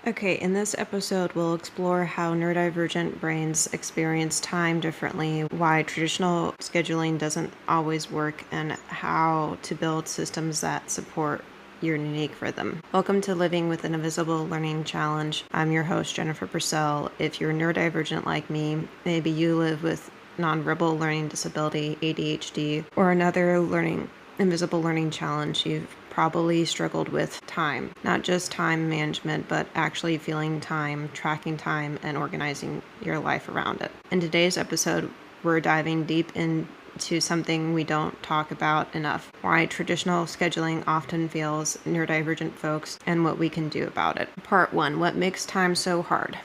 Okay, in this episode, we'll explore how neurodivergent brains experience time differently, why traditional scheduling doesn't always work, and how to build systems that support your unique rhythm. Welcome to Living with an Invisible Learning Challenge. I'm your host, Jennifer Purcell. If you're neurodivergent like me, maybe you live with nonverbal learning disability, ADHD, or another invisible learning challenge, you've probably struggled with time. Not just time management, but actually feeling time, tracking time, and organizing your life around it. In today's episode, we're diving deep into something we don't talk about enough: why traditional scheduling often fails neurodivergent folks and what we can do about it. Part 1. What makes time so hard?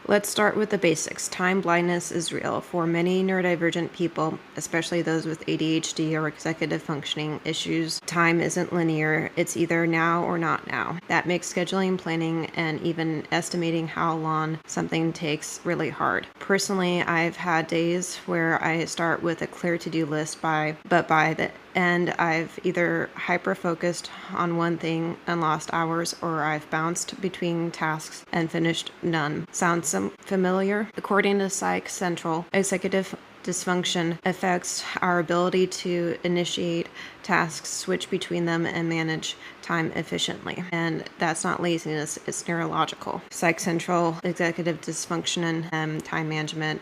Let's start with the basics. Time blindness is real. For many neurodivergent people, especially those with ADHD or executive functioning issues, time isn't linear. It's either now or not now. That makes scheduling, planning, and even estimating how long something takes really hard. Personally, I've had days where I start with a clear to-do list, but by the end, I've either hyper-focused on one thing and lost hours, or I've bounced between tasks and finished none. Sounds familiar? According to PsychCentral, executive dysfunction affects our ability to initiate tasks, switch between them, and manage time efficiently. And that's not laziness, it's neurological. PsychCentral, executive dysfunction, and time management,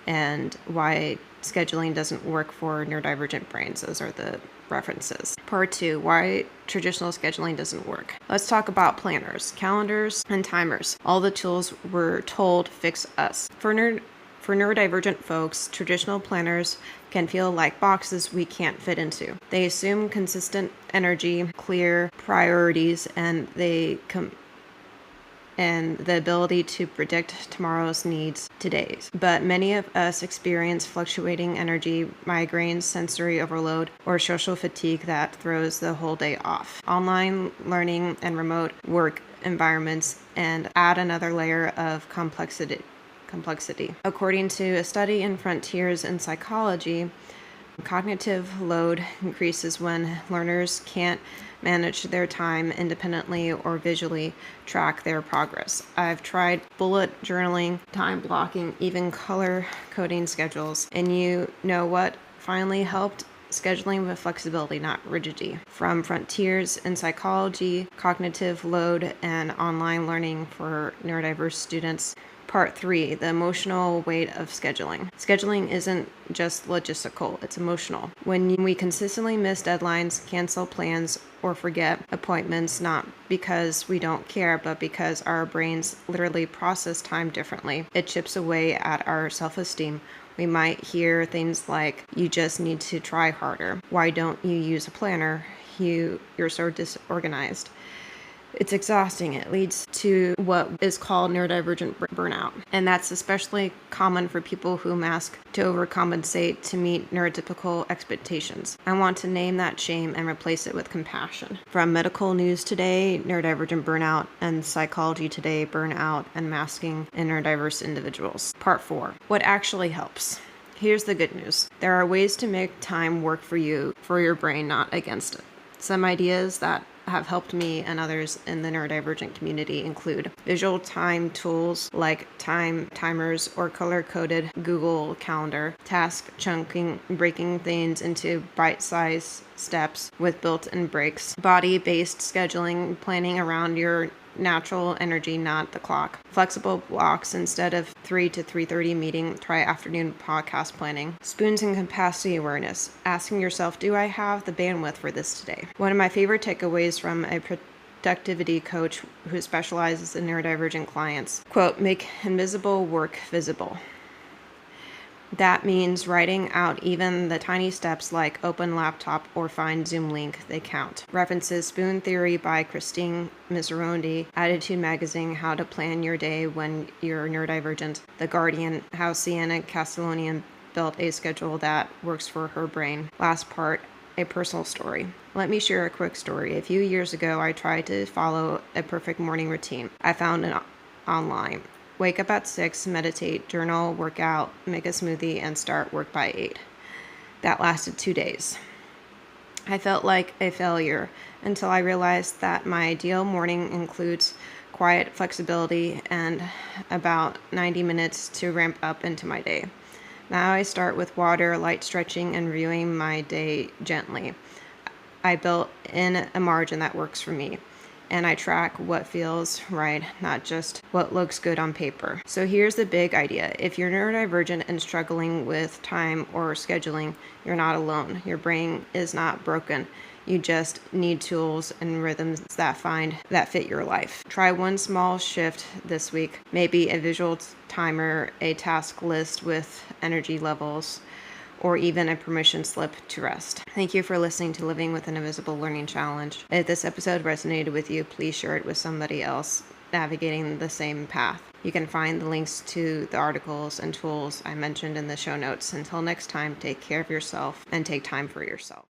and why scheduling doesn't work for neurodivergent brains. Those are the references. Part 2, why traditional scheduling doesn't work. Let's talk about planners, calendars, and timers. All the tools we're told fix us. For neurodivergent folks, traditional planners can feel like boxes we can't fit into. They assume consistent energy, clear priorities, and the ability to predict tomorrow's needs today's. But many of us experience fluctuating energy, migraines, sensory overload, or social fatigue that throws the whole day off. Online learning and remote work environments and add another layer of complexity. According to a study in Frontiers in Psychology, cognitive load increases when learners can't manage their time independently or visually track their progress. I've tried bullet journaling, time blocking, even color coding schedules. And you know what finally helped? Scheduling with flexibility, not rigidity. From Frontiers in Psychology, Cognitive Load, and Online Learning for Neurodiverse Students. Part 3, the emotional weight of scheduling. Scheduling isn't just logistical, it's emotional. When we consistently miss deadlines, cancel plans, or forget appointments, not because we don't care, but because our brains literally process time differently, it chips away at our self-esteem. We might hear things like, "You just need to try harder. Why don't you use a planner? You're so disorganized." It's exhausting. It leads to what is called neurodivergent burnout. And that's especially common for people who mask to overcompensate to meet neurotypical expectations. I want to name that shame and replace it with compassion. From Medical News Today, Neurodivergent Burnout, and Psychology Today, Burnout and Masking in Neurodiverse Individuals. Part 4, what actually helps. Here's the good news. There are ways to make time work for you, for your brain, not against it. Some ideas that have helped me and others in the neurodivergent community include visual time tools like timers or color-coded Google Calendar, task chunking, breaking things into bite-sized steps with built-in breaks, body-based scheduling, planning around your natural energy, not the clock. Flexible blocks instead of 3 to 3:30 meeting, try afternoon podcast planning. Spoons and capacity awareness. Asking yourself, do I have the bandwidth for this today? One of my favorite takeaways from a productivity coach who specializes in neurodivergent clients. Quote, make invisible work visible. That means writing out even the tiny steps like open laptop or find Zoom link, they count. References Spoon Theory by Christine Miserandino, ADDitude magazine, How to Plan Your Day When You're Neurodivergent, The Guardian, How Siena Castellon built a schedule that works for her brain. Last part, a personal story. Let me share a quick story. A few years ago, I tried to follow a perfect morning routine. I found it online. Wake up at 6, meditate, journal, work out, make a smoothie, and start work by 8. That lasted 2 days. I felt like a failure until I realized that my ideal morning includes quiet flexibility and about 90 minutes to ramp up into my day. Now I start with water, light stretching, and reviewing my day gently. I built in a margin that works for me, and I track what feels right, not just what looks good on paper. So here's the big idea. If you're neurodivergent and struggling with time or scheduling, you're not alone. Your brain is not broken. You just need tools and rhythms that fit your life. Try one small shift this week, maybe a visual timer, a task list with energy levels, or even a permission slip to rest. Thank you for listening to Living with an Invisible Learning Challenge. If this episode resonated with you, please share it with somebody else navigating the same path. You can find the links to the articles and tools I mentioned in the show notes. Until next time, take care of yourself and take time for yourself.